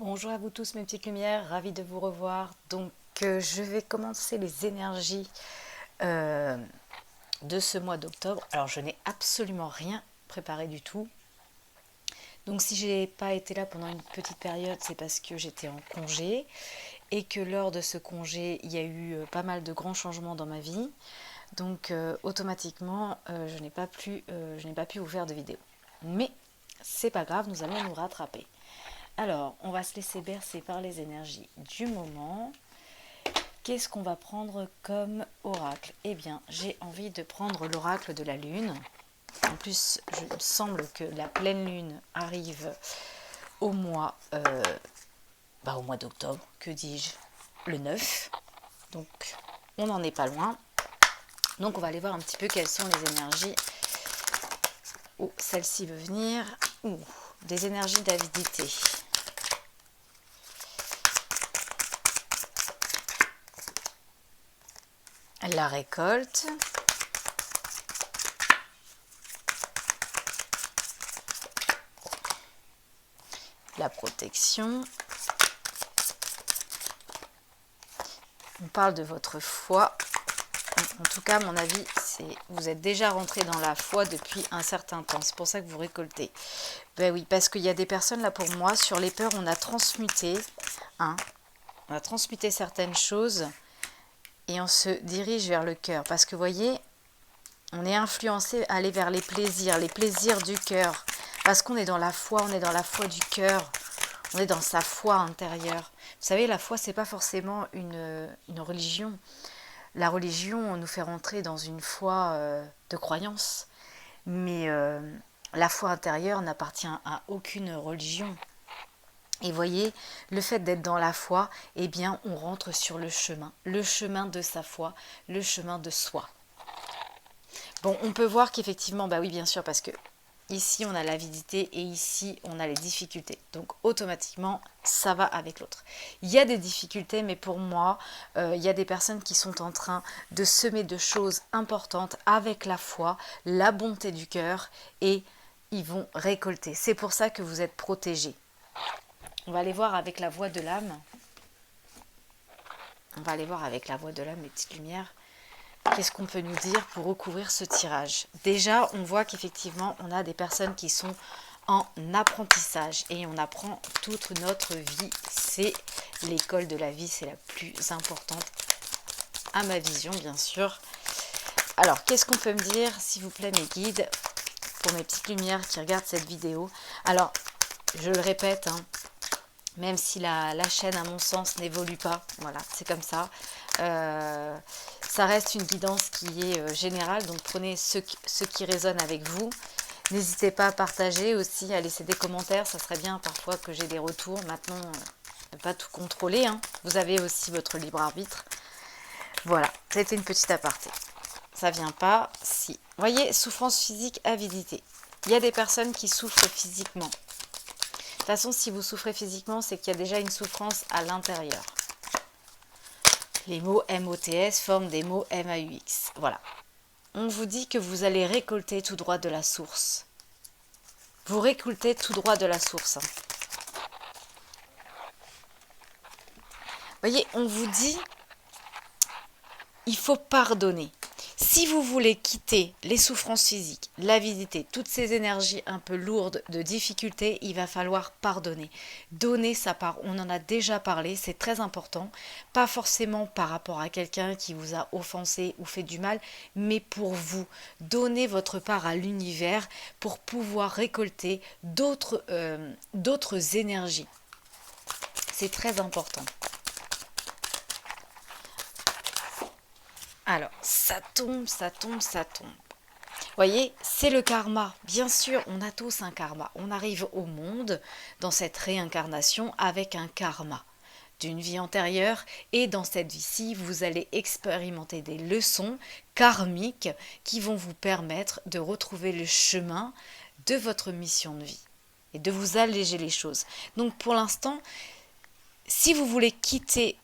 Bonjour à vous tous mes petites lumières, ravie de vous revoir. Donc je vais commencer les énergies euh, de ce mois d'octobre. Alors je n'ai absolument rien préparé du tout. Donc si j'ai pas été là pendant une petite période, c'est parce que j'étais en congé et que lors de ce congé, il y a eu pas mal de grands changements dans ma vie. Donc automatiquement, je n'ai pas pu vous faire de vidéo. Mais c'est pas grave, nous allons nous rattraper. Alors, on va se laisser bercer par les énergies du moment. Qu'est-ce qu'on va prendre comme oracle? Eh bien, j'ai envie de prendre l'oracle de la lune. En plus, il me semble que la pleine lune arrive au mois, au mois d'octobre, que dis-je, le 9. Donc, on n'en est pas loin. Donc, on va aller voir un petit peu quelles sont les énergies. Oh, celle-ci veut venir. Ouh, des énergies d'avidité. La récolte, la protection, on parle de votre foi. En tout cas, à mon avis, vous êtes déjà rentré dans la foi depuis un certain temps. C'est pour ça que vous récoltez. Ben oui, parce qu'il y a des personnes là pour moi, sur les peurs, on a transmuté, hein, on a transmuté certaines choses et on se dirige vers le cœur. Parce que vous voyez, on est influencé à aller vers les plaisirs du cœur. Parce qu'on est dans la foi, on est dans la foi du cœur. On est dans sa foi intérieure. Vous savez, la foi, c'est pas forcément une religion. La religion nous fait rentrer dans une foi de croyance. Mais la foi intérieure n'appartient à aucune religion. Et voyez, le fait d'être dans la foi, eh bien, on rentre sur le chemin de sa foi, le chemin de soi. Bon, on peut voir qu'effectivement, bah oui, bien sûr, parce que ici, on a l'avidité et ici, on a les difficultés. Donc, automatiquement, ça va avec l'autre. Il y a des difficultés, mais pour moi, il y a des personnes qui sont en train de semer de choses importantes avec la foi, la bonté du cœur, et ils vont récolter. C'est pour ça que vous êtes protégés. On va aller voir avec la voix de l'âme. On va aller voir avec la voix de l'âme, les petites lumières. Qu'est-ce qu'on peut nous dire pour recouvrir ce tirage? Déjà, on voit qu'effectivement, on a des personnes qui sont en apprentissage et on apprend toute notre vie. C'est l'école de la vie, c'est la plus importante à ma vision, bien sûr. Alors, qu'est-ce qu'on peut me dire, s'il vous plaît, mes guides, pour mes petites lumières qui regardent cette vidéo? Alors, je le répète, hein, même si la chaîne, à mon sens, n'évolue pas, voilà, c'est comme ça. Ça reste une guidance qui est générale, donc prenez ce qui résonne avec vous. N'hésitez pas à partager aussi, à laisser des commentaires, ça serait bien parfois que j'ai des retours. Maintenant, ne pas tout contrôler, hein. Vous avez aussi votre libre arbitre. Voilà, c'était une petite aparté. Ça vient pas, si. Voyez, souffrance physique, avidité. Il y a des personnes qui souffrent physiquement. De toute façon, si vous souffrez physiquement, c'est qu'il y a déjà une souffrance à l'intérieur. Les mots MOTS forment des mots MAUX. Voilà. On vous dit que vous allez récolter tout droit de la source. Vous récoltez tout droit de la source. Voyez, on vous dit, il faut pardonner. Si vous voulez quitter les souffrances physiques, l'avidité, toutes ces énergies un peu lourdes de difficultés, il va falloir pardonner. Donner sa part, on en a déjà parlé, c'est très important. Pas forcément par rapport à quelqu'un qui vous a offensé ou fait du mal, mais pour vous. Donnez votre part à l'univers pour pouvoir récolter d'autres énergies. C'est très important. Alors, ça tombe, ça tombe, ça tombe. Voyez, c'est le karma. Bien sûr, on a tous un karma. On arrive au monde dans cette réincarnation avec un karma d'une vie antérieure et dans cette vie-ci, vous allez expérimenter des leçons karmiques qui vont vous permettre de retrouver le chemin de votre mission de vie et de vous alléger les choses. Donc pour l'instant, si vous voulez quitter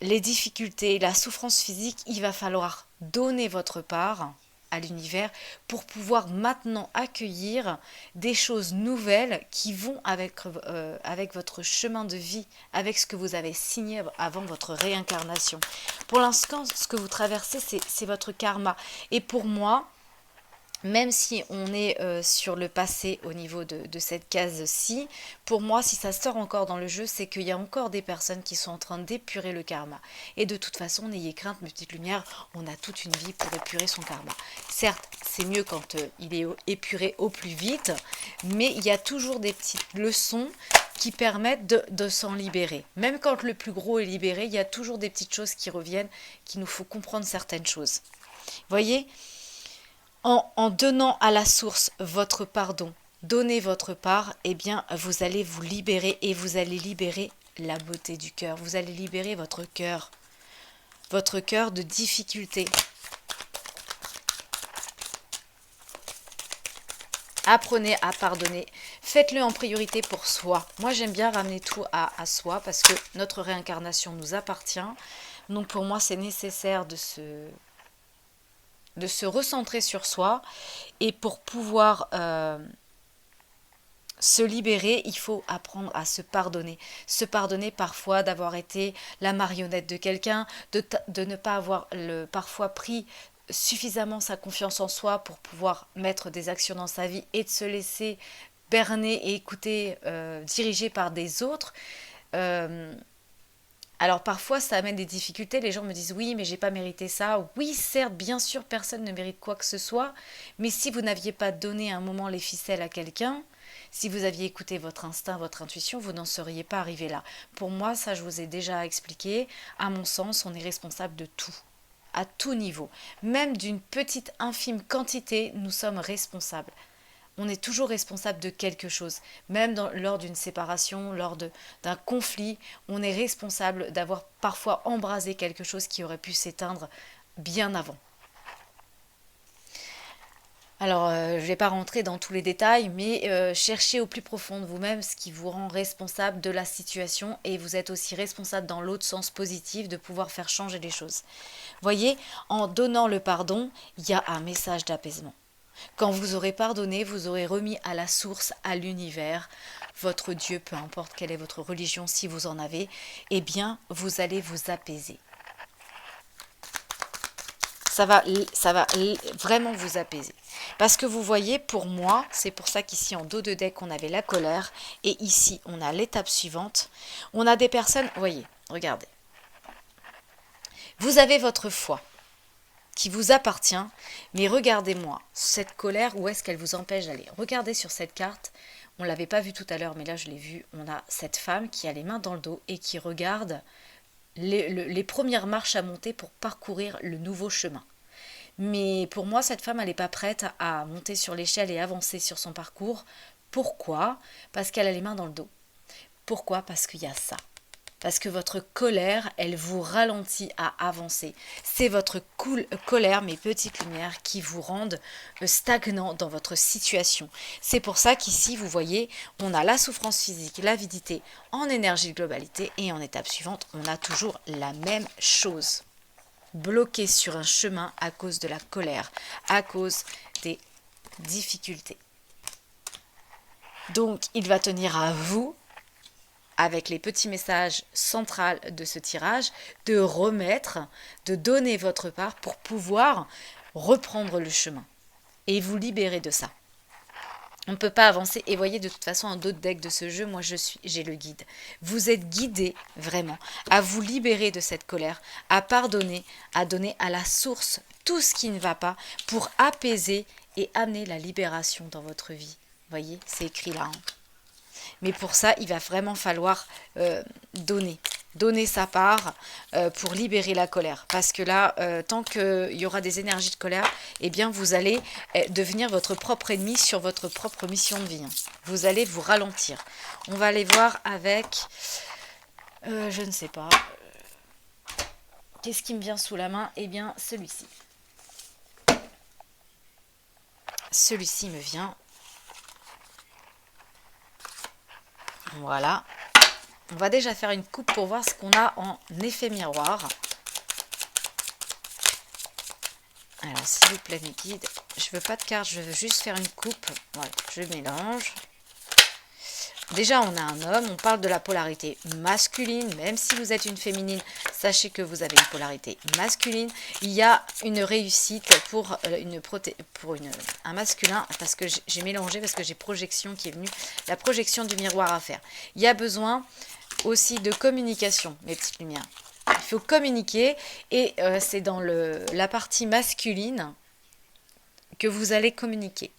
les difficultés, la souffrance physique, il va falloir donner votre part à l'univers pour pouvoir maintenant accueillir des choses nouvelles qui vont avec votre chemin de vie, avec ce que vous avez signé avant votre réincarnation. Pour l'instant, ce que vous traversez, c'est votre karma. Et pour moi, même si on est sur le passé au niveau de cette case-ci, pour moi, si ça sort encore dans le jeu, c'est qu'il y a encore des personnes qui sont en train d'épurer le karma. Et de toute façon, n'ayez crainte, mes petites lumières, on a toute une vie pour épurer son karma. Certes, c'est mieux quand il est épuré au plus vite, mais il y a toujours des petites leçons qui permettent de s'en libérer. Même quand le plus gros est libéré, il y a toujours des petites choses qui reviennent, qu'il nous faut comprendre certaines choses. Voyez ? En donnant à la source votre pardon, donnez votre part, eh bien, vous allez vous libérer et vous allez libérer la beauté du cœur. Vous allez libérer votre cœur de difficulté. Apprenez à pardonner. Faites-le en priorité pour soi. Moi, j'aime bien ramener tout à soi parce que notre réincarnation nous appartient. Donc, pour moi, c'est nécessaire de se recentrer sur soi et pour pouvoir se libérer, il faut apprendre à se pardonner. Se pardonner parfois d'avoir été la marionnette de quelqu'un, de ne pas avoir parfois pris suffisamment sa confiance en soi pour pouvoir mettre des actions dans sa vie et de se laisser berner et écouter, dirigé par des autres. Alors parfois ça amène des difficultés, les gens me disent oui mais j'ai pas mérité ça. Oui certes, bien sûr personne ne mérite quoi que ce soit, mais si vous n'aviez pas donné à un moment les ficelles à quelqu'un, si vous aviez écouté votre instinct, votre intuition, vous n'en seriez pas arrivé là. Pour moi ça je vous ai déjà expliqué, à mon sens on est responsable de tout, à tout niveau. Même d'une petite infime quantité, nous sommes responsables. On est toujours responsable de quelque chose. Même lors d'une séparation, lors d'un conflit, on est responsable d'avoir parfois embrasé quelque chose qui aurait pu s'éteindre bien avant. Alors, je ne vais pas rentrer dans tous les détails, mais cherchez au plus profond de vous-même ce qui vous rend responsable de la situation et vous êtes aussi responsable dans l'autre sens positif de pouvoir faire changer les choses. Voyez, en donnant le pardon, il y a un message d'apaisement. Quand vous aurez pardonné, vous aurez remis à la source, à l'univers, votre Dieu, peu importe quelle est votre religion, si vous en avez, eh bien, vous allez vous apaiser. Ça va vraiment vous apaiser. Parce que vous voyez, pour moi, c'est pour ça qu'ici, en dos de deck, on avait la colère, et ici, on a l'étape suivante. On a des personnes, voyez, regardez. Vous avez votre foi qui vous appartient, mais regardez-moi, cette colère, où est-ce qu'elle vous empêche d'aller? Regardez sur cette carte, on ne l'avait pas vue tout à l'heure, mais là je l'ai vue, on a cette femme qui a les mains dans le dos et qui regarde les premières marches à monter pour parcourir le nouveau chemin. Mais pour moi, cette femme, elle n'est pas prête à monter sur l'échelle et avancer sur son parcours. Pourquoi? Parce qu'elle a les mains dans le dos. Pourquoi? Parce qu'il y a ça. Parce que votre colère, elle vous ralentit à avancer. C'est votre colère, mes petites lumières, qui vous rendent stagnant dans votre situation. C'est pour ça qu'ici, vous voyez, on a la souffrance physique, l'avidité en énergie de globalité. Et en étape suivante, on a toujours la même chose. Bloqué sur un chemin à cause de la colère, à cause des difficultés. Donc, il va tenir à vous, avec les petits messages centrales de ce tirage, de remettre, de donner votre part pour pouvoir reprendre le chemin et vous libérer de ça. On ne peut pas avancer. Et voyez, de toute façon, en d'autres decks de ce jeu, moi, j'ai le guide. Vous êtes guidé, vraiment, à vous libérer de cette colère, à pardonner, à donner à la source tout ce qui ne va pas pour apaiser et amener la libération dans votre vie. Voyez, c'est écrit là. Mais pour ça, il va vraiment falloir donner sa part pour libérer la colère. Parce que là, tant qu'il y aura des énergies de colère, eh bien, vous allez devenir votre propre ennemi sur votre propre mission de vie. Vous allez vous ralentir. On va aller voir avec, je ne sais pas, qu'est-ce qui me vient sous la main? Eh bien, celui-ci. Celui-ci me vient. Voilà. On va déjà faire une coupe pour voir ce qu'on a en effet miroir. Alors, s'il vous plaît, mes guides, je veux pas de carte, je veux juste faire une coupe. Voilà, je mélange. Déjà, on a un homme, on parle de la polarité masculine. Même si vous êtes une féminine, sachez que vous avez une polarité masculine. Il y a une réussite pour, un masculin, parce que j'ai mélangé, parce que j'ai projection qui est venue, la projection du miroir à faire. Il y a besoin aussi de communication, mes petites lumières. Il faut communiquer et c'est dans la partie masculine que vous allez communiquer.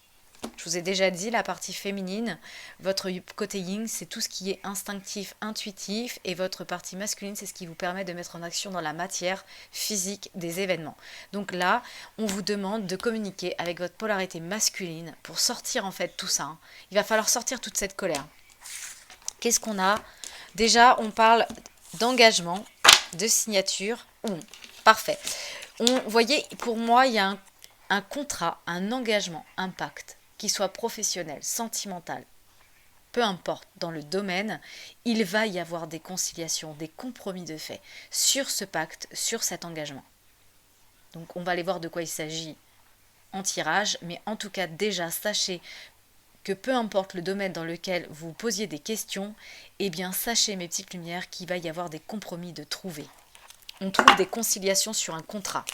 Je vous ai déjà dit, la partie féminine, votre côté yin, c'est tout ce qui est instinctif, intuitif, et votre partie masculine, c'est ce qui vous permet de mettre en action dans la matière physique des événements. Donc là, on vous demande de communiquer avec votre polarité masculine pour sortir en fait tout ça. Il va falloir sortir toute cette colère. Qu'est-ce qu'on a? Déjà, on parle d'engagement, de signature. Parfait. Vous voyez, pour moi, il y a un contrat, un engagement, un pacte, qui soit professionnel, sentimental, peu importe, dans le domaine, il va y avoir des conciliations, des compromis de fait sur ce pacte, sur cet engagement. Donc on va aller voir de quoi il s'agit en tirage, mais en tout cas déjà sachez que peu importe le domaine dans lequel vous posiez des questions, eh bien sachez mes petites lumières qu'il va y avoir des compromis de trouver. On trouve des conciliations sur un contrat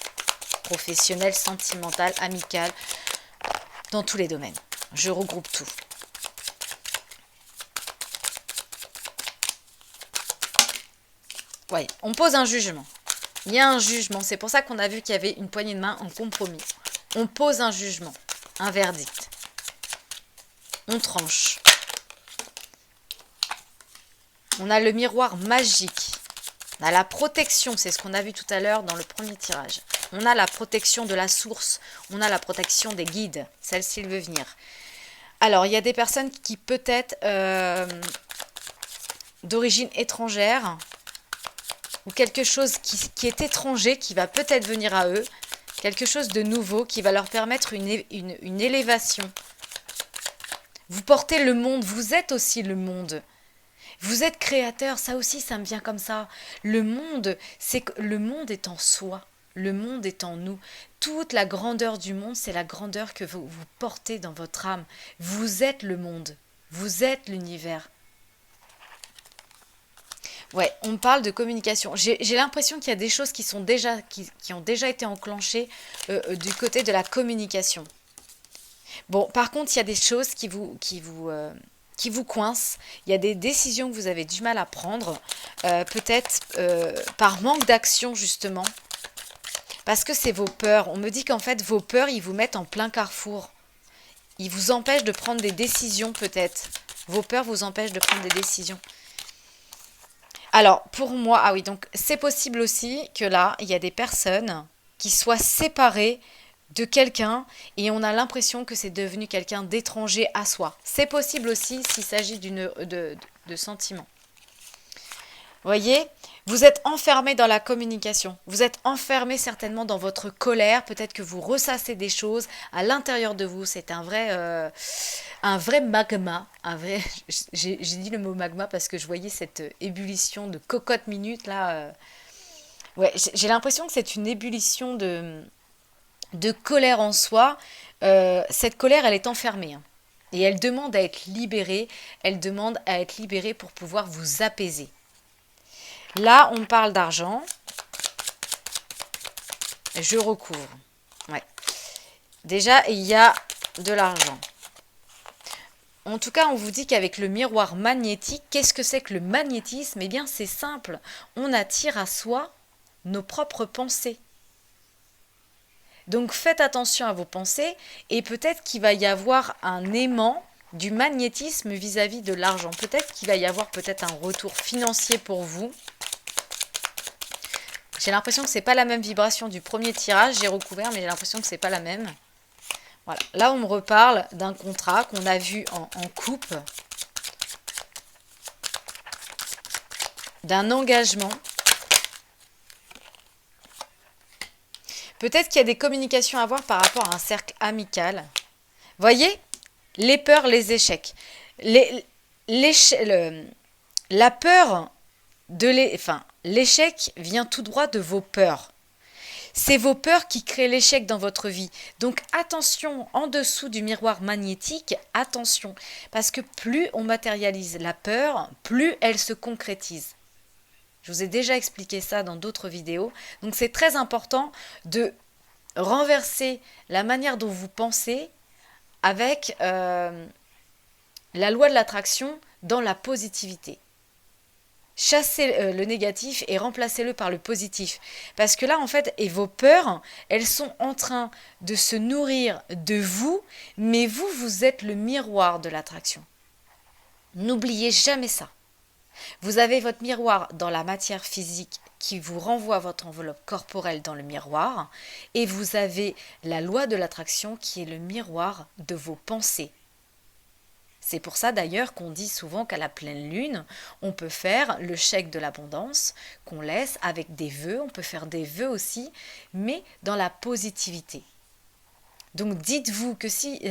professionnel, sentimental, amical, dans tous les domaines. Je regroupe tout. Oui, on pose un jugement. Il y a un jugement. C'est pour ça qu'on a vu qu'il y avait une poignée de main en compromis. On pose un jugement, un verdict. On tranche. On a le miroir magique. On a la protection, c'est ce qu'on a vu tout à l'heure dans le premier tirage. On a la protection de la source. On a la protection des guides. Celle-ci veut venir. Alors, il y a des personnes qui peut-être d'origine étrangère ou quelque chose qui est étranger, qui va peut-être venir à eux, quelque chose de nouveau qui va leur permettre une élévation. Vous portez le monde, vous êtes aussi le monde. Vous êtes créateur, ça aussi, ça me vient comme ça. Le monde, c'est que le monde est en soi. Le monde est en nous. Toute la grandeur du monde, c'est la grandeur que vous portez dans votre âme. Vous êtes le monde. Vous êtes l'univers. Ouais, on parle de communication. J'ai l'impression qu'il y a des choses qui ont déjà été enclenchées du côté de la communication. Bon, par contre, il y a des choses qui vous coincent. Il y a des décisions que vous avez du mal à prendre, peut-être par manque d'action justement. Parce que c'est vos peurs. On me dit qu'en fait, vos peurs, ils vous mettent en plein carrefour. Ils vous empêchent de prendre des décisions peut-être. Vos peurs vous empêchent de prendre des décisions. Alors, pour moi, ah oui, donc c'est possible aussi que là, il y a des personnes qui soient séparées de quelqu'un et on a l'impression que c'est devenu quelqu'un d'étranger à soi. C'est possible aussi s'il s'agit de sentiments. Vous voyez, vous êtes enfermé dans la communication. Vous êtes enfermé certainement dans votre colère. Peut-être que vous ressassez des choses à l'intérieur de vous. C'est un vrai magma. J'ai dit le mot magma parce que je voyais cette ébullition de cocotte minute là. Ouais, j'ai l'impression que c'est une ébullition de colère en soi. Cette colère, elle est enfermée. Hein. Et elle demande à être libérée. Elle demande à être libérée pour pouvoir vous apaiser. Là, on parle d'argent. Je recouvre. Ouais. Déjà, il y a de l'argent. En tout cas, on vous dit qu'avec le miroir magnétique, qu'est-ce que c'est que le magnétisme? Eh bien, c'est simple. On attire à soi nos propres pensées. Donc, faites attention à vos pensées et peut-être qu'il va y avoir un aimant du magnétisme vis-à-vis de l'argent. Peut-être qu'il va y avoir peut-être un retour financier pour vous. J'ai l'impression que c'est pas la même vibration du premier tirage. J'ai recouvert, mais j'ai l'impression que c'est pas la même. Voilà. Là, on me reparle d'un contrat qu'on a vu en coupe, d'un engagement. Peut-être qu'il y a des communications à avoir par rapport à un cercle amical. Voyez, les peurs, les échecs. La peur de l'échec vient tout droit de vos peurs. C'est vos peurs qui créent l'échec dans votre vie. Donc attention, en dessous du miroir magnétique, attention. Parce que plus on matérialise la peur, plus elle se concrétise. Je vous ai déjà expliqué ça dans d'autres vidéos. Donc c'est très important de renverser la manière dont vous pensez avec la loi de l'attraction dans la positivité. Chassez le négatif et remplacez-le par le positif. Parce que là, en fait, et vos peurs, elles sont en train de se nourrir de vous, mais vous, vous êtes le miroir de l'attraction. N'oubliez jamais ça. Vous avez votre miroir dans la matière physique qui vous renvoie votre enveloppe corporelle dans le miroir, et vous avez la loi de l'attraction qui est le miroir de vos pensées. C'est pour ça d'ailleurs qu'on dit souvent qu'à la pleine lune, on peut faire le chèque de l'abondance qu'on laisse avec des vœux, on peut faire des vœux aussi, mais dans la positivité. Donc dites-vous que si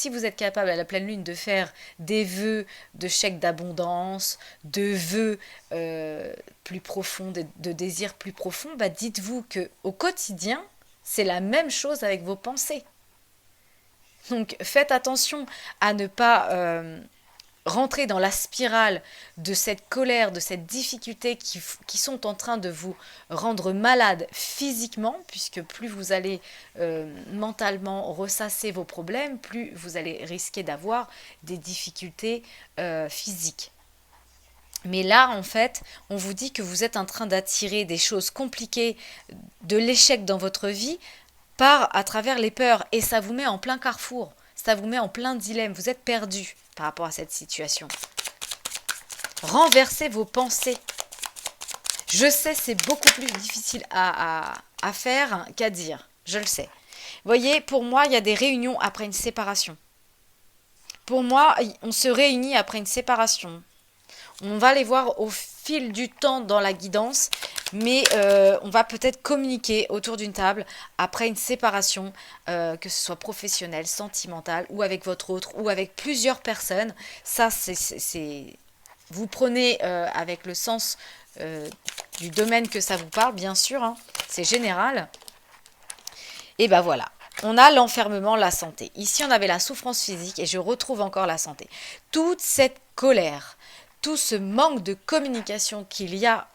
vous êtes capable à la pleine lune de faire des vœux de chèque d'abondance, de vœux plus profonds, de désirs plus profonds, bah dites-vous qu'au quotidien, c'est la même chose avec vos pensées. Donc faites attention à ne pas rentrer dans la spirale de cette colère, de cette difficulté qui sont en train de vous rendre malade physiquement, puisque plus vous allez mentalement ressasser vos problèmes, plus vous allez risquer d'avoir des difficultés physiques. Mais là, en fait, on vous dit que vous êtes en train d'attirer des choses compliquées, de l'échec dans votre vie, à travers les peurs, et ça vous met en plein carrefour, ça vous met en plein dilemme, vous êtes perdu par rapport à cette situation. Renversez vos pensées. Je sais, c'est beaucoup plus difficile à faire qu'à dire, je le sais. Vous voyez, pour moi, il y a des réunions après une séparation. Pour moi, on se réunit après une séparation. On va les voir au fil du temps dans la guidance, mais on va peut-être communiquer autour d'une table après une séparation, que ce soit professionnelle, sentimentale, ou avec votre autre, ou avec plusieurs personnes. Ça, c'est vous prenez avec le sens du domaine que ça vous parle, bien sûr, hein, c'est général. Et ben voilà. On a l'enfermement, la santé. Ici, on avait la souffrance physique et je retrouve encore la santé. Toute cette colère, tout ce manque de communication qu'il y a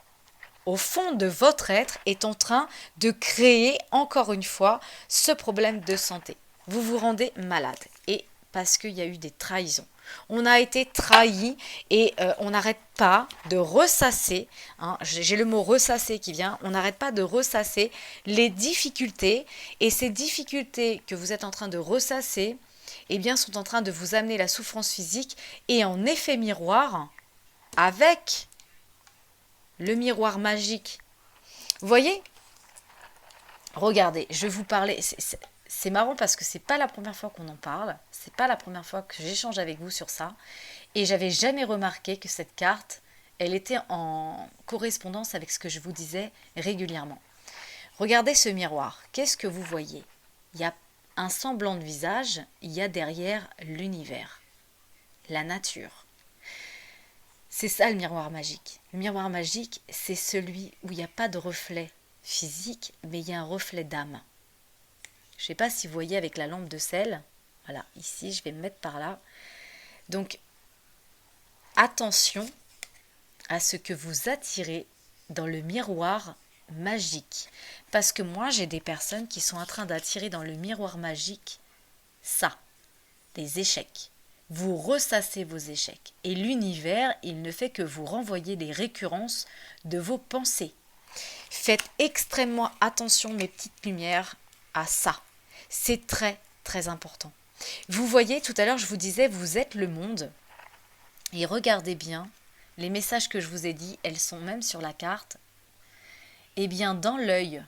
au fond de votre être est en train de créer encore une fois ce problème de santé. Vous vous rendez malade et parce qu'il y a eu des trahisons. On a été trahi et on n'arrête pas de ressasser, hein, j'ai le mot ressasser qui vient, on n'arrête pas de ressasser les difficultés, et ces difficultés que vous êtes en train de ressasser, eh bien, sont en train de vous amener la souffrance physique, et en effet miroir, avec le miroir magique. Vous voyez? Regardez, je vais vous parler. C'est marrant parce que c'est pas la première fois qu'on en parle. C'est pas la première fois que j'échange avec vous sur ça. Et j'avais jamais remarqué que cette carte, elle était en correspondance avec ce que je vous disais régulièrement. Regardez ce miroir. Qu'est-ce que vous voyez? Il y a un semblant de visage. Il y a derrière l'univers, la nature. C'est ça le miroir magique. Le miroir magique, c'est celui où il n'y a pas de reflet physique, mais il y a un reflet d'âme. Je ne sais pas si vous voyez avec la lampe de sel. Voilà, ici, je vais me mettre par là. Donc, attention à ce que vous attirez dans le miroir magique. Parce que moi, j'ai des personnes qui sont en train d'attirer dans le miroir magique ça, des échecs. Vous ressassez vos échecs. Et l'univers, il ne fait que vous renvoyer les récurrences de vos pensées. Faites extrêmement attention, mes petites lumières, à ça. C'est très, très important. Vous voyez, tout à l'heure, je vous disais, vous êtes le monde. Et regardez bien, les messages que je vous ai dit, elles sont même sur la carte. Eh bien, dans l'œil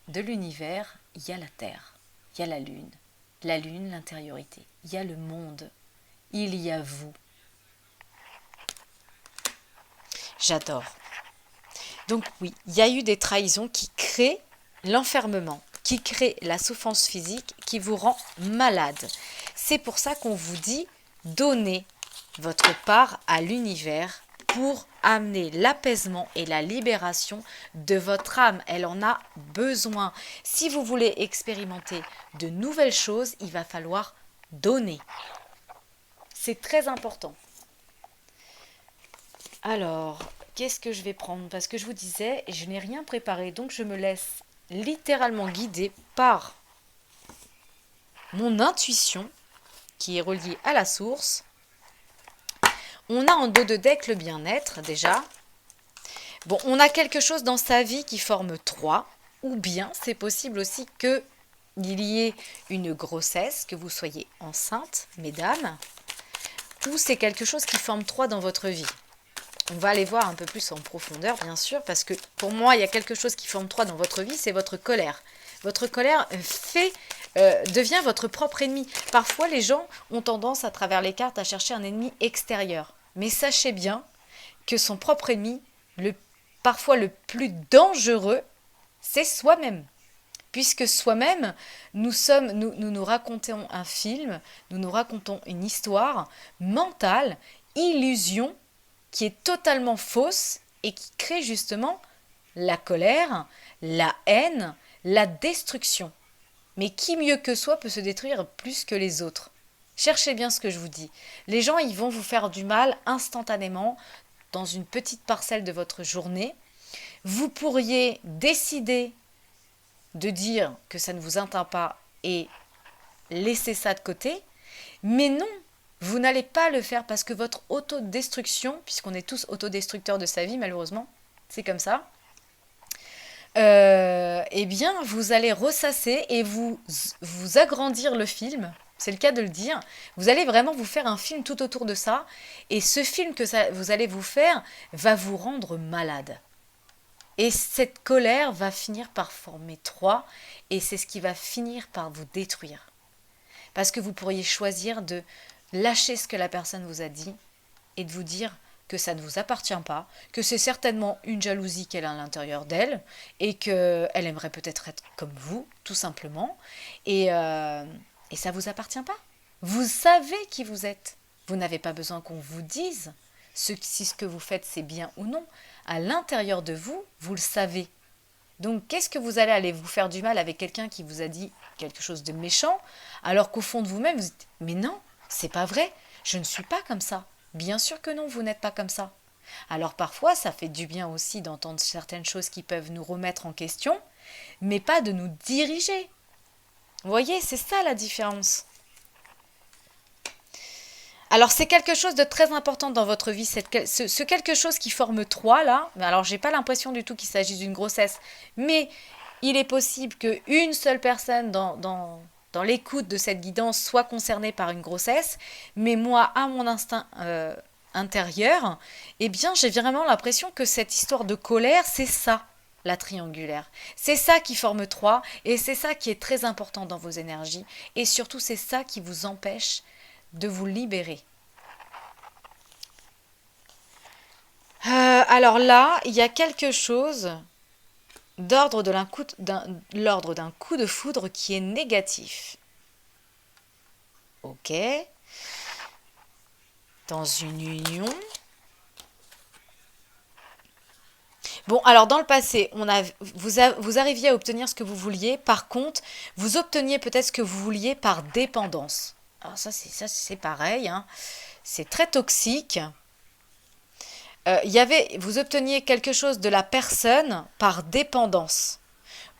de l'univers, il y a la Terre, il y a la Lune, l'intériorité, il y a le monde. Il y a vous. J'adore. Donc oui, il y a eu des trahisons qui créent l'enfermement, qui créent la souffrance physique, qui vous rend malade. C'est pour ça qu'on vous dit, donnez votre part à l'univers pour amener l'apaisement et la libération de votre âme. Elle en a besoin. Si vous voulez expérimenter de nouvelles choses, il va falloir donner. C'est très important. Alors, qu'est-ce que je vais prendre? Parce que je vous disais, je n'ai rien préparé, donc je me laisse littéralement guider par mon intuition, qui est reliée à la source. On a en dos de deck le bien-être, déjà. Bon, on a quelque chose dans sa vie qui forme 3, ou bien c'est possible aussi qu'il y ait une grossesse, que vous soyez enceinte, mesdames, ou c'est quelque chose qui forme 3 dans votre vie. On va aller voir un peu plus en profondeur, bien sûr, parce que pour moi, il y a quelque chose qui forme 3 dans votre vie, c'est votre colère. Votre colère devient votre propre ennemi. Parfois, les gens ont tendance, à travers les cartes, à chercher un ennemi extérieur. Mais sachez bien que son propre ennemi, parfois le plus dangereux, c'est soi-même. Puisque soi-même, nous nous racontons un film, nous nous racontons une histoire mentale, illusion, qui est totalement fausse et qui crée justement la colère, la haine, la destruction. Mais qui mieux que soi peut se détruire plus que les autres? Cherchez bien ce que je vous dis. Les gens, ils vont vous faire du mal instantanément dans une petite parcelle de votre journée. Vous pourriez décider de dire que ça ne vous atteint pas et laisser ça de côté, mais non, vous n'allez pas le faire parce que votre autodestruction, puisqu'on est tous autodestructeurs de sa vie malheureusement, c'est comme ça, eh bien vous allez ressasser et vous agrandir le film, c'est le cas de le dire, vous allez vraiment vous faire un film tout autour de ça, et ce film que vous allez vous faire va vous rendre malade. Et cette colère va finir par former 3, et c'est ce qui va finir par vous détruire. Parce que vous pourriez choisir de lâcher ce que la personne vous a dit et de vous dire que ça ne vous appartient pas, que c'est certainement une jalousie qu'elle a à l'intérieur d'elle et qu'elle aimerait peut-être être comme vous, tout simplement. Et ça ne vous appartient pas. Vous savez qui vous êtes. Vous n'avez pas besoin qu'on vous dise si ce que vous faites c'est bien ou non. À l'intérieur de vous, vous le savez. Donc, qu'est-ce que vous allez aller vous faire du mal avec quelqu'un qui vous a dit quelque chose de méchant, alors qu'au fond de vous-même, vous dites « Mais non, c'est pas vrai, je ne suis pas comme ça. » Bien sûr que non, vous n'êtes pas comme ça. Alors parfois, ça fait du bien aussi d'entendre certaines choses qui peuvent nous remettre en question, mais pas de nous diriger. Vous voyez, c'est ça la différence. Alors c'est quelque chose de très important dans votre vie, ce quelque chose qui forme 3 là, alors j'ai pas l'impression du tout qu'il s'agisse d'une grossesse, mais il est possible qu'une seule personne dans l'écoute de cette guidance soit concernée par une grossesse, mais moi, à mon instinct intérieur, eh bien j'ai vraiment l'impression que cette histoire de colère, c'est ça, la triangulaire. C'est ça qui forme 3, et c'est ça qui est très important dans vos énergies, et surtout c'est ça qui vous empêche de vous libérer. Alors là, il y a quelque chose d'ordre d'un coup de foudre qui est négatif. Ok. Dans une union. Bon, alors dans le passé, vous arriviez à obtenir ce que vous vouliez. Par contre, vous obteniez peut-être ce que vous vouliez par dépendance. Alors ça c'est pareil, hein. C'est très toxique. Vous obteniez quelque chose de la personne par dépendance.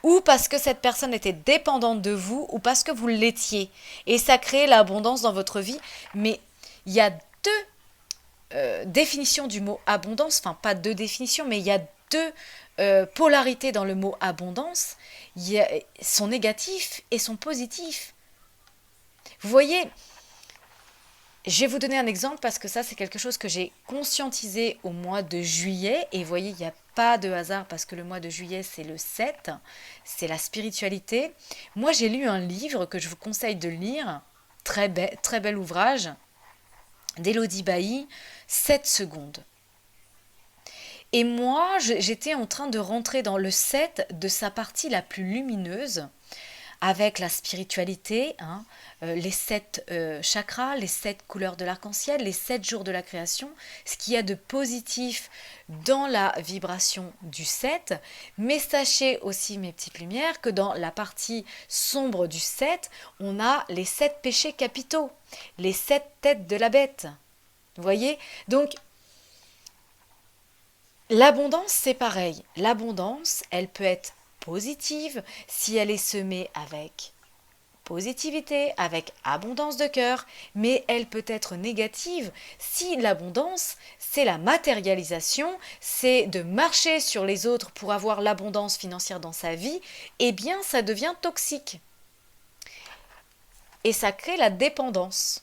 Ou parce que cette personne était dépendante de vous, ou parce que vous l'étiez. Et ça crée l'abondance dans votre vie. Mais il y a deux définitions du mot abondance. Enfin, pas deux définitions, mais il y a deux polarités dans le mot abondance. Il y a son négatif et son positif. Vous voyez, je vais vous donner un exemple parce que ça, c'est quelque chose que j'ai conscientisé au mois de juillet. Et vous voyez, il n'y a pas de hasard parce que le mois de juillet, c'est le 7. C'est la spiritualité. Moi, j'ai lu un livre que je vous conseille de lire. Très bel ouvrage d'Élodie Bailly, 7 secondes. Et moi, j'étais en train de rentrer dans le 7 de sa partie la plus lumineuse, avec la spiritualité, hein, les 7 chakras, les 7 couleurs de l'arc-en-ciel, les 7 jours de la création, ce qu'il y a de positif dans la vibration du 7. Mais sachez aussi, mes petites lumières, que dans la partie sombre du 7, on a les 7 péchés capitaux, les 7 têtes de la bête. Vous voyez? Donc, l'abondance, c'est pareil. L'abondance, elle peut être positive si elle est semée avec positivité, avec abondance de cœur, mais elle peut être négative si l'abondance, c'est la matérialisation, c'est de marcher sur les autres pour avoir l'abondance financière dans sa vie, eh bien ça devient toxique. Et ça crée la dépendance.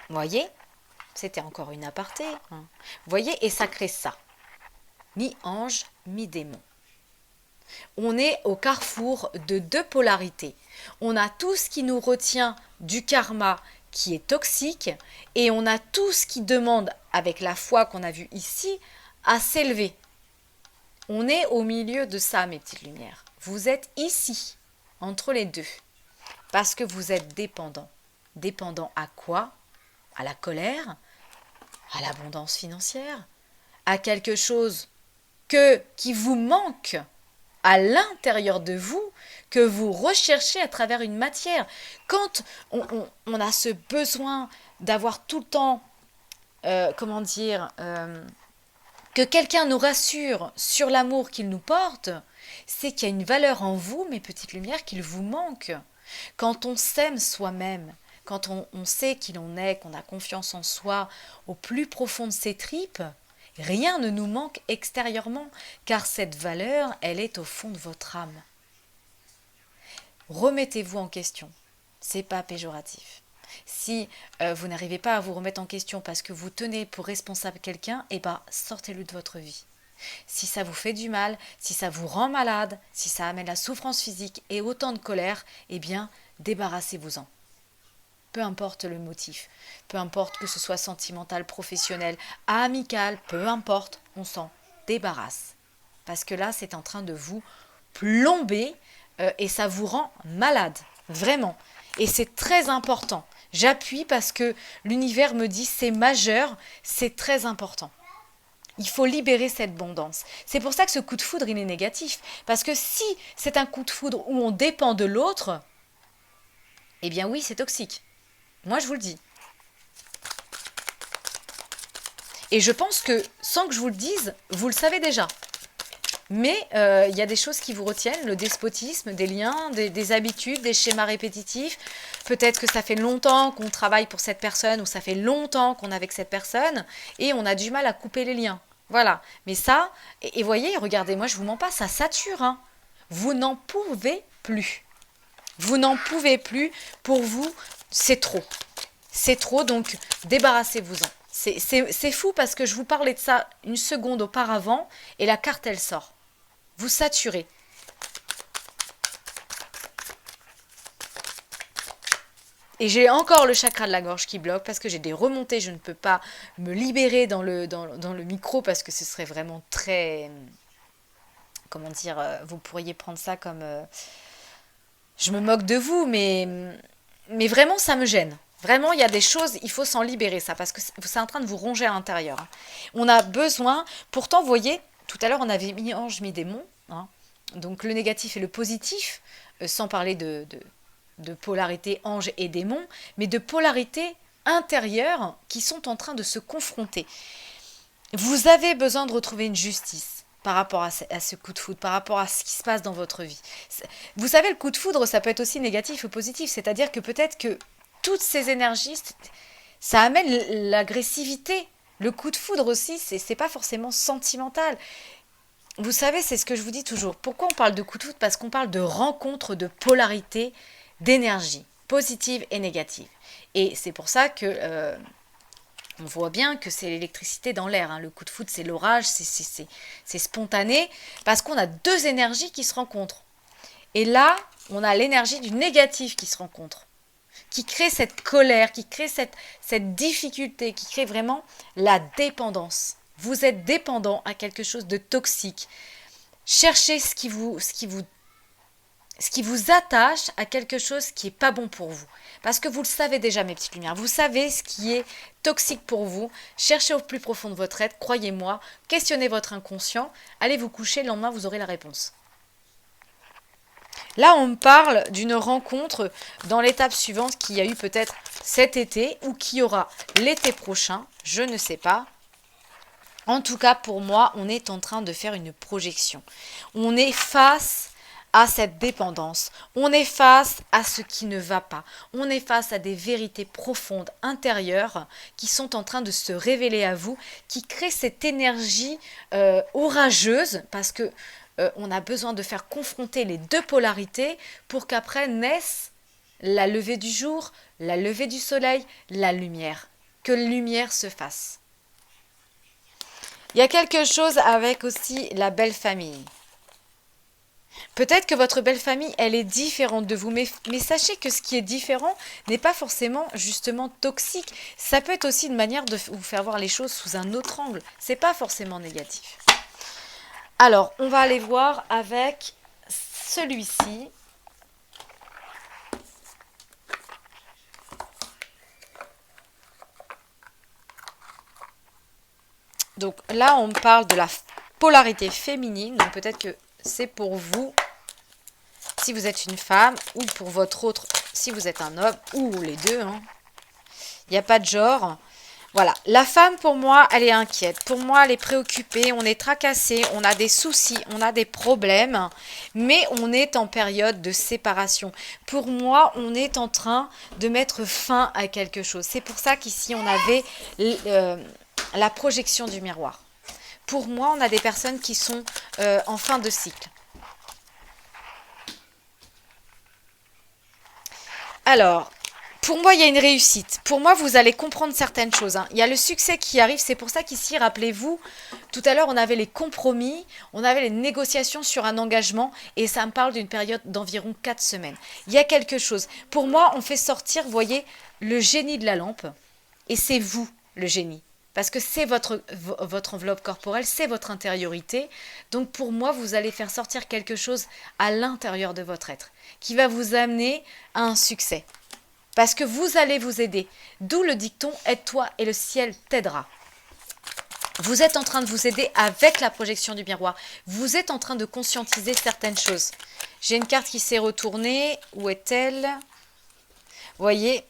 Vous voyez? C'était encore une aparté. Hein. Vous voyez? Et ça crée ça. Mi-ange, mi-démon. On est au carrefour de 2 polarités. On a tout ce qui nous retient du karma qui est toxique et on a tout ce qui demande, avec la foi qu'on a vue ici, à s'élever. On est au milieu de ça, mes petites lumières. Vous êtes ici, entre les deux, parce que vous êtes dépendant. Dépendant à quoi? À la colère? À l'abondance financière? À quelque chose qui vous manque à l'intérieur de vous, que vous recherchez à travers une matière. Quand on a ce besoin d'avoir tout le temps, que quelqu'un nous rassure sur l'amour qu'il nous porte, c'est qu'il y a une valeur en vous, mes petites lumières, qu'il vous manque. Quand on s'aime soi-même, quand on sait qui l'on est, qu'on a confiance en soi au plus profond de ses tripes, rien ne nous manque extérieurement, car cette valeur, elle est au fond de votre âme. Remettez-vous en question. C'est pas péjoratif. Si vous n'arrivez pas à vous remettre en question parce que vous tenez pour responsable quelqu'un, eh ben sortez-le de votre vie. Si ça vous fait du mal, si ça vous rend malade, si ça amène la souffrance physique et autant de colère, eh bien débarrassez-vous-en. Peu importe le motif, peu importe que ce soit sentimental, professionnel, amical, peu importe, on s'en débarrasse. Parce que là, c'est en train de vous plomber et ça vous rend malade, vraiment. Et c'est très important. J'appuie parce que l'univers me dit c'est majeur, c'est très important. Il faut libérer cette abondance. C'est pour ça que ce coup de foudre, il est négatif. Parce que si c'est un coup de foudre où on dépend de l'autre, eh bien oui, c'est toxique. Moi, je vous le dis. Et je pense que, sans que je vous le dise, vous le savez déjà. Mais il y a des choses qui vous retiennent, le despotisme, des liens, des habitudes, des schémas répétitifs. Peut-être que ça fait longtemps qu'on travaille pour cette personne ou ça fait longtemps qu'on est avec cette personne et on a du mal à couper les liens. Voilà. Mais ça, et voyez, regardez, moi je vous mens pas, ça sature. Hein. Vous n'en pouvez plus. Vous n'en pouvez plus. Pour vous, c'est trop. C'est trop, donc débarrassez-vous-en. C'est fou parce que je vous parlais de ça une seconde auparavant et la carte, elle sort. Vous saturez. Et j'ai encore le chakra de la gorge qui bloque parce que j'ai des remontées. Je ne peux pas me libérer dans le micro parce que ce serait vraiment très... Comment dire, vous pourriez prendre ça comme... je me moque de vous, mais vraiment, ça me gêne. Vraiment, il y a des choses, il faut s'en libérer, ça, parce que c'est en train de vous ronger à l'intérieur. On a besoin... Pourtant, vous voyez, tout à l'heure, on avait mis ange, mis démon. Hein, donc, le négatif et le positif, sans parler de polarité ange et démon, mais de polarité intérieure qui sont en train de se confronter. Vous avez besoin de retrouver une justice par rapport à ce coup de foudre, par rapport à ce qui se passe dans votre vie. Vous savez, le coup de foudre, ça peut être aussi négatif ou positif, c'est-à-dire que peut-être que toutes ces énergies, ça amène l'agressivité. Le coup de foudre aussi, c'est pas forcément sentimental. Vous savez, c'est ce que je vous dis toujours. Pourquoi on parle de coup de foudre? Parce qu'on parle de rencontre, de polarité, d'énergie, positive et négative. Et c'est pour ça que on voit bien que c'est l'électricité dans l'air. Hein. Le coup de foudre, c'est l'orage, c'est spontané, parce qu'on a 2 énergies qui se rencontrent. Et là, on a l'énergie du négatif qui se rencontre, qui crée cette colère, qui crée cette difficulté, qui crée vraiment la dépendance. Vous êtes dépendant à quelque chose de toxique. Cherchez ce qui vous ce qui vous attache à quelque chose qui n'est pas bon pour vous. Parce que vous le savez déjà, mes petites lumières. Vous savez ce qui est toxique pour vous. Cherchez au plus profond de votre être, croyez-moi. Questionnez votre inconscient. Allez vous coucher, le lendemain, vous aurez la réponse. Là, on me parle d'une rencontre dans l'étape suivante qu'il y a eu peut-être cet été ou qui aura l'été prochain. Je ne sais pas. En tout cas, pour moi, on est en train de faire une projection. On est face à cette dépendance. On est face à ce qui ne va pas. On est face à des vérités profondes intérieures qui sont en train de se révéler à vous, qui créent cette énergie orageuse parce que on a besoin de faire confronter les deux polarités pour qu'après naisse la levée du jour, la levée du soleil, la lumière. Que la lumière se fasse. Il y a quelque chose avec aussi la belle famille. Peut-être que votre belle famille, elle est différente de vous, mais sachez que ce qui est différent n'est pas forcément justement toxique. Ça peut être aussi une manière de vous faire voir les choses sous un autre angle. C'est pas forcément négatif. Alors, on va aller voir avec celui-ci. Donc là, on parle de la polarité féminine. Donc peut-être que c'est pour vous, si vous êtes une femme, ou pour votre autre, si vous êtes un homme, ou les deux. Hein. Il n'y a pas de genre. Voilà, la femme pour moi, elle est inquiète. Pour moi, elle est préoccupée, on est tracassé, on a des soucis, on a des problèmes, mais on est en période de séparation. Pour moi, on est en train de mettre fin à quelque chose. C'est pour ça qu'ici, on avait la projection du miroir. Pour moi, on a des personnes qui sont en fin de cycle. Alors, pour moi, il y a une réussite. Pour moi, vous allez comprendre certaines choses. Hein. Il y a le succès qui arrive. C'est pour ça qu'ici, rappelez-vous, tout à l'heure, on avait les compromis, on avait les négociations sur un engagement et ça me parle d'une période d'environ 4 semaines. Il y a quelque chose. Pour moi, on fait sortir, vous voyez, le génie de la lampe et c'est vous, le génie. Parce que c'est votre enveloppe corporelle, c'est votre intériorité. Donc pour moi, vous allez faire sortir quelque chose à l'intérieur de votre être qui va vous amener à un succès. Parce que vous allez vous aider. D'où le dicton « aide-toi et le ciel t'aidera ». Vous êtes en train de vous aider avec la projection du miroir. Vous êtes en train de conscientiser certaines choses. J'ai une carte qui s'est retournée. Où est-elle? Vous voyez,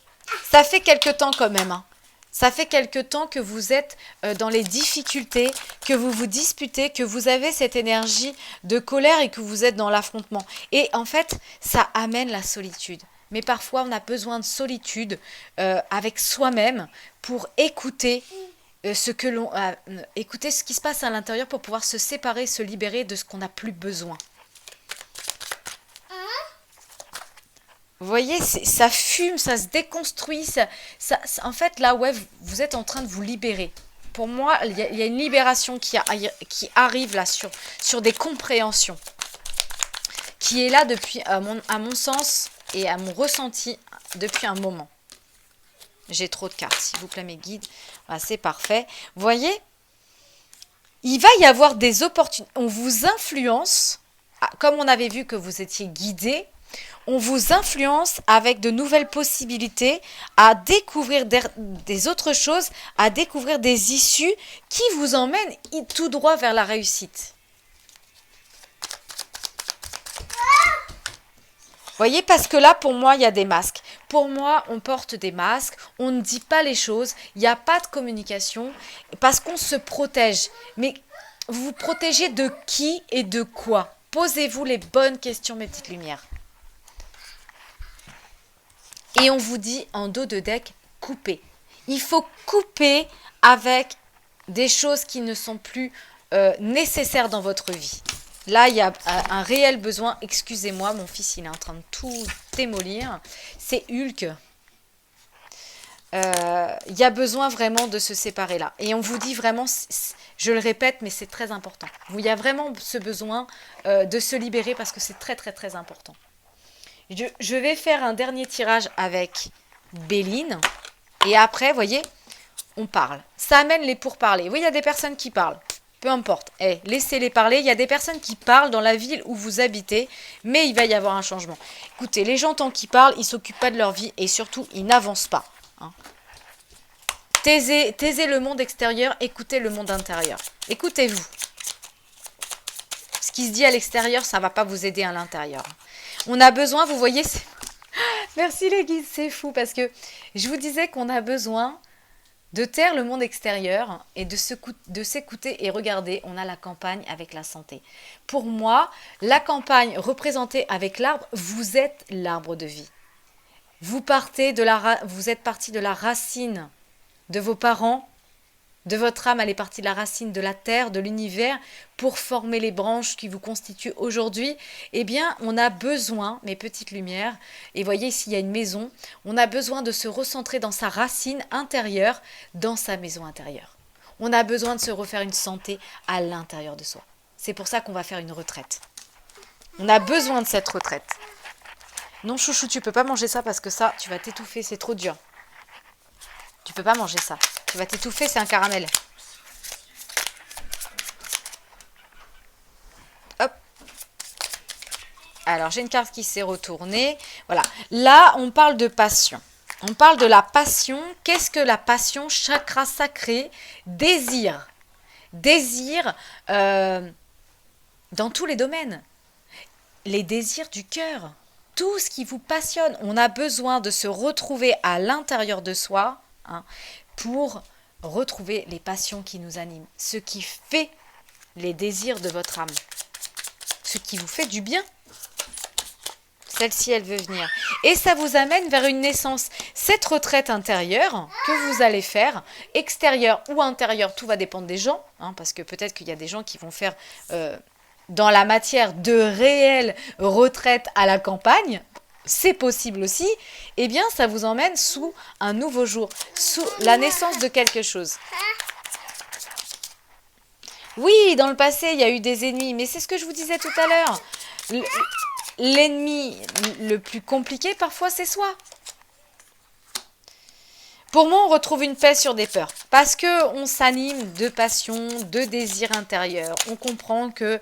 ça fait quelque temps quand même. Hein. Ça fait quelque temps que vous êtes dans les difficultés, que vous vous disputez, que vous avez cette énergie de colère et que vous êtes dans l'affrontement. Et en fait, ça amène la solitude. Mais parfois, on a besoin de solitude avec soi-même pour écouter écouter ce qui se passe à l'intérieur pour pouvoir se séparer, se libérer de ce qu'on n'a plus besoin. Vous voyez, ça fume, ça se déconstruit. En fait, là, ouais, vous êtes en train de vous libérer. Pour moi, il y a une libération qui arrive là sur des compréhensions. Qui est là depuis, à mon sens et à mon ressenti, depuis un moment. J'ai trop de cartes, s'il vous plaît, mes guides. Voilà, c'est parfait. Vous voyez, il va y avoir des opportunités. On vous influence, comme on avait vu que vous étiez guidé, on vous influence avec de nouvelles possibilités à découvrir des autres choses, à découvrir des issues qui vous emmènent tout droit vers la réussite. Vous voyez, parce que là, pour moi, il y a des masques. Pour moi, on porte des masques, on ne dit pas les choses, il n'y a pas de communication, parce qu'on se protège. Mais vous vous protégez de qui et de quoi? Posez-vous les bonnes questions, mes petites lumières. Et on vous dit, en dos de deck, coupez. Il faut couper avec des choses qui ne sont plus nécessaires dans votre vie. Là, il y a un réel besoin. Excusez-moi, mon fils, il est en train de tout démolir. C'est Hulk. Il y a besoin vraiment de se séparer là. Et on vous dit vraiment, je le répète, mais c'est très important. Il y a vraiment ce besoin de se libérer parce que c'est très, très, très important. Je vais faire un dernier tirage avec Béline. Et après, vous voyez, on parle. Ça amène les pourparlers. Oui, il y a des personnes qui parlent. Peu importe. Laissez-les parler. Il y a des personnes qui parlent dans la ville où vous habitez, mais il va y avoir un changement. Écoutez, les gens tant qu'ils parlent, ils ne s'occupent pas de leur vie et surtout, ils n'avancent pas. Hein. Taisez le monde extérieur, écoutez le monde intérieur. Écoutez-vous. Ce qui se dit à l'extérieur, ça ne va pas vous aider à l'intérieur. On a besoin, vous voyez, merci les guides, c'est fou parce que je vous disais qu'on a besoin de taire le monde extérieur et de s'écouter et regarder. On a la campagne avec la santé. Pour moi, la campagne représentée avec l'arbre, vous êtes l'arbre de vie. Vous êtes parti de la racine de vos parents, de votre âme, elle est partie de la racine de la terre, de l'univers, pour former les branches qui vous constituent aujourd'hui. Eh bien, on a besoin, mes petites lumières, et voyez ici, il y a une maison, on a besoin de se recentrer dans sa racine intérieure, dans sa maison intérieure. On a besoin de se refaire une santé à l'intérieur de soi. C'est pour ça qu'on va faire une retraite. On a besoin de cette retraite. Non, chouchou, tu peux pas manger ça parce que ça, tu vas t'étouffer, c'est trop dur. Tu peux pas manger ça. Tu vas t'étouffer, c'est un caramel. Hop. Alors, j'ai une carte qui s'est retournée. Voilà. Là, on parle de passion. On parle de la passion. Qu'est-ce que la passion? Chakra sacré. Désir. Désir dans tous les domaines. Les désirs du cœur. Tout ce qui vous passionne. On a besoin de se retrouver à l'intérieur de soi. Hein, pour retrouver les passions qui nous animent, ce qui fait les désirs de votre âme, ce qui vous fait du bien. Celle-ci, elle veut venir. Et ça vous amène vers une naissance. Cette retraite intérieure que vous allez faire, extérieure ou intérieure, tout va dépendre des gens, hein, parce que peut-être qu'il y a des gens qui vont faire dans la matière de réelles retraites à la campagne. C'est possible aussi, eh bien ça vous emmène sous un nouveau jour, sous la naissance de quelque chose. Oui, dans le passé, il y a eu des ennemis, mais c'est ce que je vous disais tout à l'heure. L'ennemi le plus compliqué, parfois, c'est soi. Pour moi, on retrouve une paix sur des peurs, parce qu'on s'anime de passion, de désir intérieur. On comprend que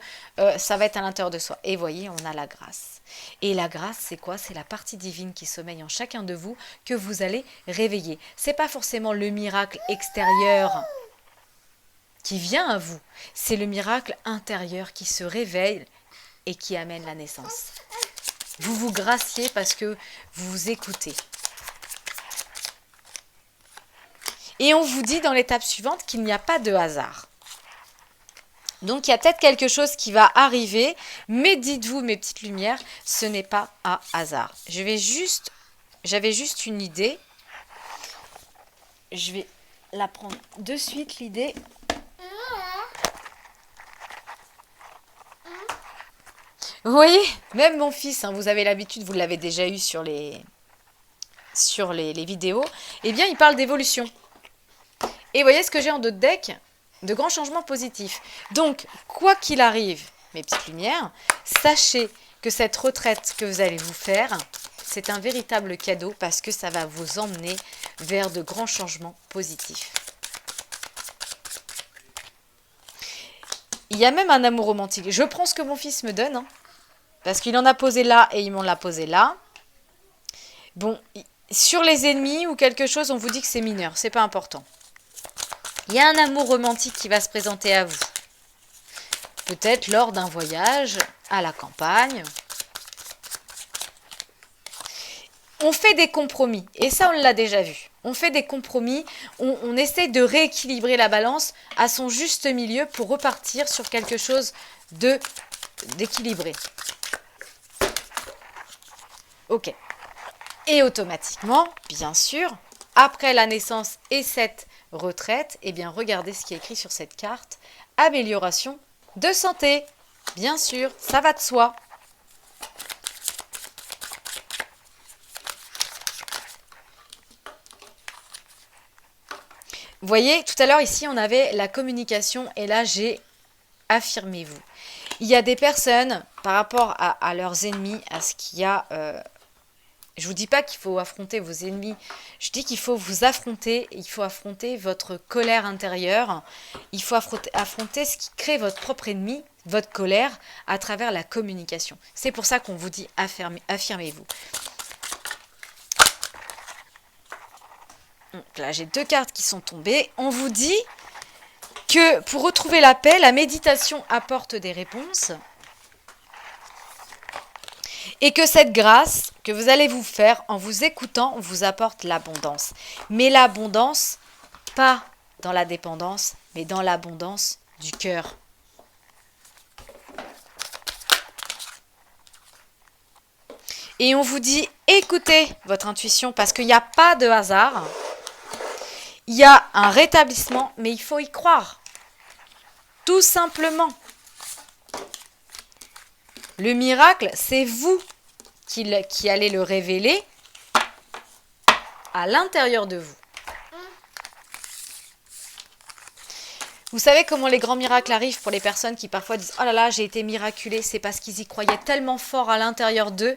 ça va être à l'intérieur de soi. Et voyez, on a la grâce. Et la grâce, c'est quoi? C'est la partie divine qui sommeille en chacun de vous que vous allez réveiller. Ce n'est pas forcément le miracle extérieur qui vient à vous. C'est le miracle intérieur qui se réveille et qui amène la naissance. Vous vous graciez parce que vous vous écoutez. Et on vous dit dans l'étape suivante qu'il n'y a pas de hasard. Donc il y a peut-être quelque chose qui va arriver, mais dites-vous, mes petites lumières, ce n'est pas un hasard. J'avais juste une idée. Je vais la prendre de suite, l'idée. Vous voyez, même mon fils, hein, vous avez l'habitude, vous l'avez déjà eu sur les vidéos, eh bien il parle d'évolution. Et vous voyez ce que j'ai en dos de deck? De grands changements positifs. Donc, quoi qu'il arrive, mes petites lumières, sachez que cette retraite que vous allez vous faire, c'est un véritable cadeau parce que ça va vous emmener vers de grands changements positifs. Il y a même un amour romantique. Je prends ce que mon fils me donne, hein, parce qu'il en a posé là et il m'en l'a posé là. Bon, sur les ennemis ou quelque chose, on vous dit que c'est mineur, c'est pas important. Il y a un amour romantique qui va se présenter à vous. Peut-être lors d'un voyage à la campagne. On fait des compromis. Et ça, on l'a déjà vu. On fait des compromis. On essaie de rééquilibrer la balance à son juste milieu pour repartir sur quelque chose d'équilibré. Ok. Et automatiquement, bien sûr, après la naissance et cette retraite, eh bien regardez ce qui est écrit sur cette carte. Amélioration de santé. Bien sûr, ça va de soi. Vous voyez, tout à l'heure ici, on avait la communication et là, j'ai affirmez-vous. Il y a des personnes, par rapport à leurs ennemis, à ce qu'il y a Je vous dis pas qu'il faut affronter vos ennemis. Je dis qu'il faut vous affronter. Il faut affronter votre colère intérieure. Il faut affronter ce qui crée votre propre ennemi, votre colère, à travers la communication. C'est pour ça qu'on vous dit affirmez-vous. Donc là, j'ai 2 cartes qui sont tombées. On vous dit que pour retrouver la paix, la méditation apporte des réponses. Et que cette grâce que vous allez vous faire en vous écoutant vous apporte l'abondance. Mais l'abondance, pas dans la dépendance, mais dans l'abondance du cœur. Et on vous dit, écoutez votre intuition parce qu'il n'y a pas de hasard. Il y a un rétablissement, mais il faut y croire. Tout simplement. Le miracle, c'est vous qui allez le révéler à l'intérieur de vous. Vous savez comment les grands miracles arrivent pour les personnes qui parfois disent « Oh là là, j'ai été miraculé », c'est parce qu'ils y croyaient tellement fort à l'intérieur d'eux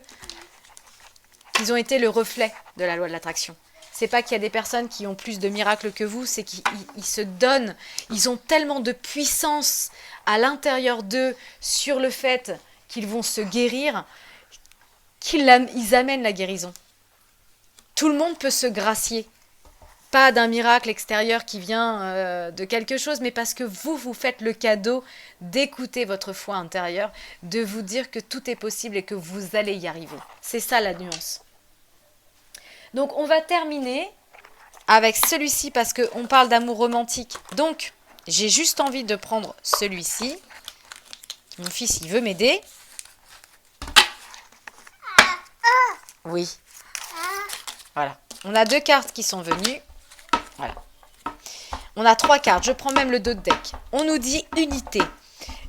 qu'ils ont été le reflet de la loi de l'attraction. C'est pas qu'il y a des personnes qui ont plus de miracles que vous, c'est qu'ils se donnent, ils ont tellement de puissance à l'intérieur d'eux sur le fait qu'ils vont se guérir, qu'ils amènent la guérison. Tout le monde peut se gracier. Pas d'un miracle extérieur qui vient de quelque chose, mais parce que vous faites le cadeau d'écouter votre foi intérieure, de vous dire que tout est possible et que vous allez y arriver. C'est ça la nuance. Donc on va terminer avec celui-ci parce qu'on parle d'amour romantique. Donc j'ai juste envie de prendre celui-ci. Mon fils, il veut m'aider. Oui. Voilà. On a 2 cartes qui sont venues. Voilà. On a 3 cartes. Je prends même le dos de deck. On nous dit unité.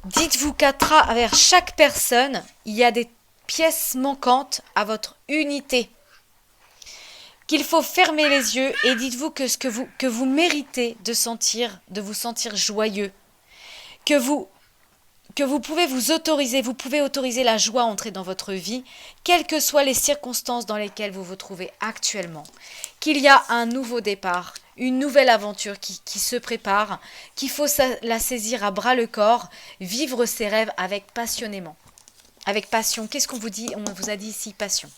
Dites-vous qu'à travers chaque personne, il y a des pièces manquantes à votre unité. Qu'il faut fermer les yeux et dites-vous que vous méritez de vous sentir joyeux. Que vous pouvez vous pouvez autoriser la joie à entrer dans votre vie, quelles que soient les circonstances dans lesquelles vous vous trouvez actuellement. Qu'il y a un nouveau départ, une nouvelle aventure qui se prépare, qu'il faut la saisir à bras le corps, vivre ses rêves passionnément. Avec passion. Qu'est-ce qu'on vous dit? On vous a dit ici passion.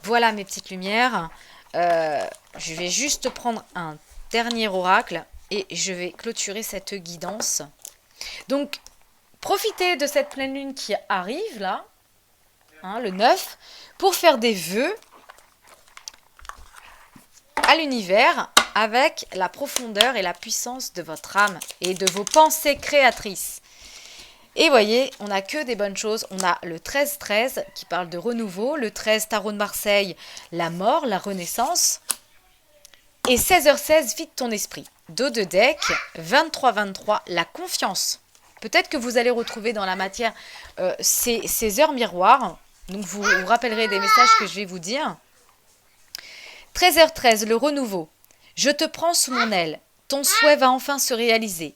Voilà mes petites lumières. Je vais juste prendre un dernier oracle et je vais clôturer cette guidance. Donc, profitez de cette pleine lune qui arrive là, hein, le 9, pour faire des vœux à l'univers avec la profondeur et la puissance de votre âme et de vos pensées créatrices. Et voyez, on n'a que des bonnes choses. On a le 13-13 qui parle de renouveau, le 13 Tarot de Marseille, la mort, la renaissance. Et 16h16, vide ton esprit. Dos de deck, 23-23, la confiance. Peut-être que vous allez retrouver dans la matière ces heures miroirs. Donc vous vous rappellerez des messages que je vais vous dire. 13h13, le renouveau. Je te prends sous mon aile. Ton souhait va enfin se réaliser.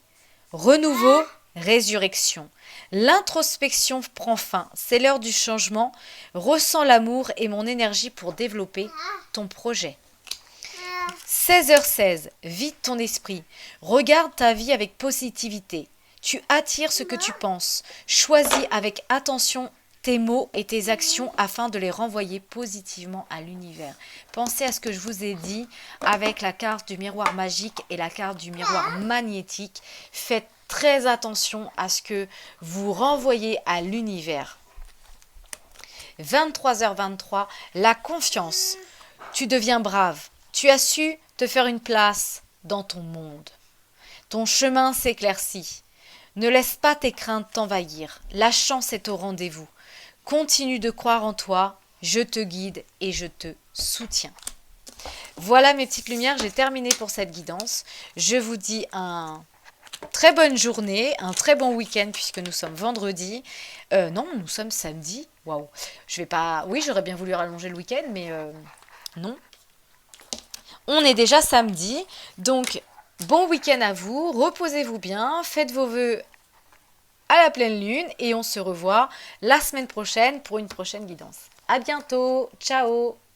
Renouveau, résurrection. L'introspection prend fin. C'est l'heure du changement. Ressens l'amour et mon énergie pour développer ton projet. 16h16, vide ton esprit. Regarde ta vie avec positivité. Tu attires ce que tu penses. Choisis avec attention tes mots et tes actions afin de les renvoyer positivement à l'univers. Pensez à ce que je vous ai dit avec la carte du miroir magique et la carte du miroir magnétique. Faites très attention à ce que vous renvoyez à l'univers. 23h23, la confiance. Tu deviens brave. Tu as su te faire une place dans ton monde. Ton chemin s'éclaircit. Ne laisse pas tes craintes t'envahir. La chance est au rendez-vous. Continue de croire en toi. Je te guide et je te soutiens. Voilà mes petites lumières, j'ai terminé pour cette guidance. Je vous dis une très bonne journée, un très bon week-end puisque nous sommes vendredi. Non, nous sommes samedi. Waouh. Je vais pas. Oui, j'aurais bien voulu rallonger le week-end, mais non. On est déjà samedi, donc bon week-end à vous, reposez-vous bien, faites vos vœux à la pleine lune et on se revoit la semaine prochaine pour une prochaine guidance. À bientôt. Ciao.